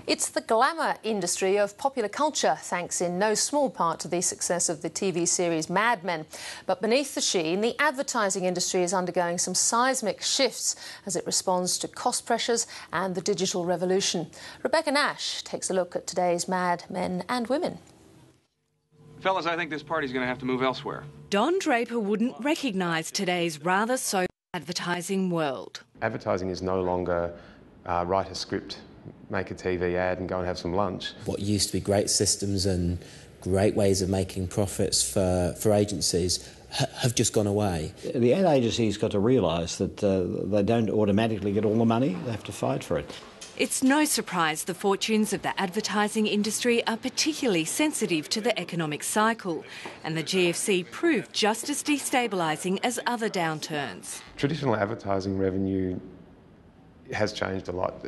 It's the glamour industry of popular culture, thanks in no small part to the success of the TV series Mad Men. But beneath the sheen, the advertising industry is undergoing some seismic shifts as it responds to cost pressures and the digital revolution. Rebecca Nash takes a look at today's Mad Men and women. Fellas, I think this party's going to have to move elsewhere. Don Draper wouldn't recognise today's rather sober advertising world. Advertising is no longer write a script, make a TV ad and go and have some lunch. What used to be great systems and great ways of making profits for agencies have just gone away. The ad agency's got to realise that they don't automatically get all the money, they have to fight for it. It's no surprise the fortunes of the advertising industry are particularly sensitive to the economic cycle, and the GFC proved just as destabilising as other downturns. Traditional advertising revenue has changed a lot.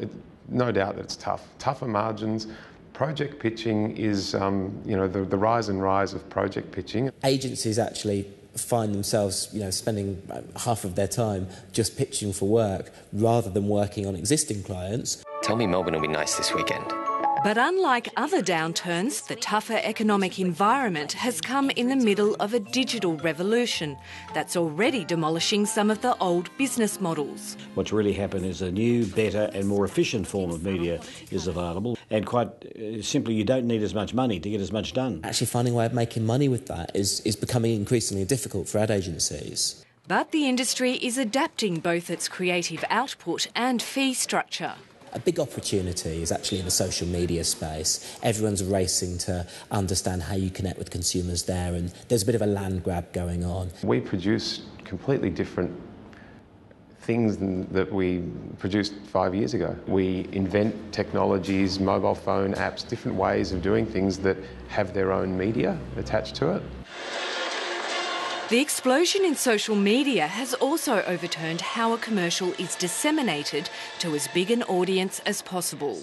No doubt that it's tough. Tougher margins. Project pitching is, the rise and rise of project pitching. Agencies actually find themselves, spending half of their time just pitching for work rather than working on existing clients. Tell me Melbourne will be nice this weekend. But unlike other downturns, the tougher economic environment has come in the middle of a digital revolution that's already demolishing some of the old business models. What's really happened is a new, better and more efficient form of media is available, and quite simply you don't need as much money to get as much done. Actually finding a way of making money with that is becoming increasingly difficult for ad agencies. But the industry is adapting both its creative output and fee structure. A big opportunity is actually in the social media space. Everyone's racing to understand how you connect with consumers there, and there's a bit of a land grab going on. We produce completely different things than that we produced 5 years ago. We invent technologies, mobile phone apps, different ways of doing things that have their own media attached to it. The explosion in social media has also overturned how a commercial is disseminated to as big an audience as possible.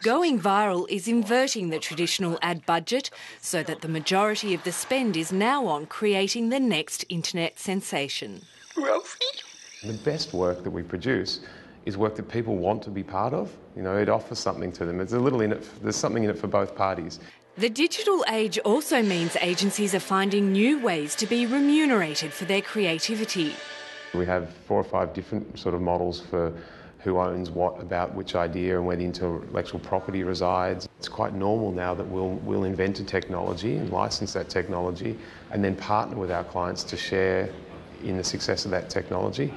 Going viral is inverting the traditional ad budget so that the majority of the spend is now on creating the next internet sensation. The best work that we produce is work that people want to be part of. It offers something to them. There's something in it for both parties. The digital age also means agencies are finding new ways to be remunerated for their creativity. We have 4 or 5 different sort of models for who owns what about which idea and where the intellectual property resides. It's quite normal now that we'll invent a technology and license that technology and then partner with our clients to share in the success of that technology.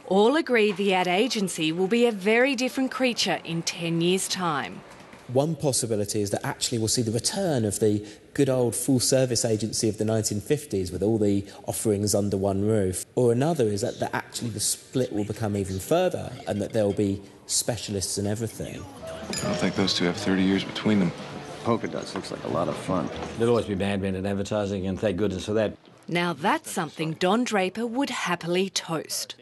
All agree the ad agency will be a very different creature in 10 years' time. One possibility is that actually we'll see the return of the good old full-service agency of the 1950s with all the offerings under one roof. Or another is that actually the split will become even further and that there will be specialists in everything. I don't think those two have 30 years between them. Polka dots looks like a lot of fun. There'll always be Mad Men in advertising, and thank goodness for that. Now that's something Don Draper would happily toast.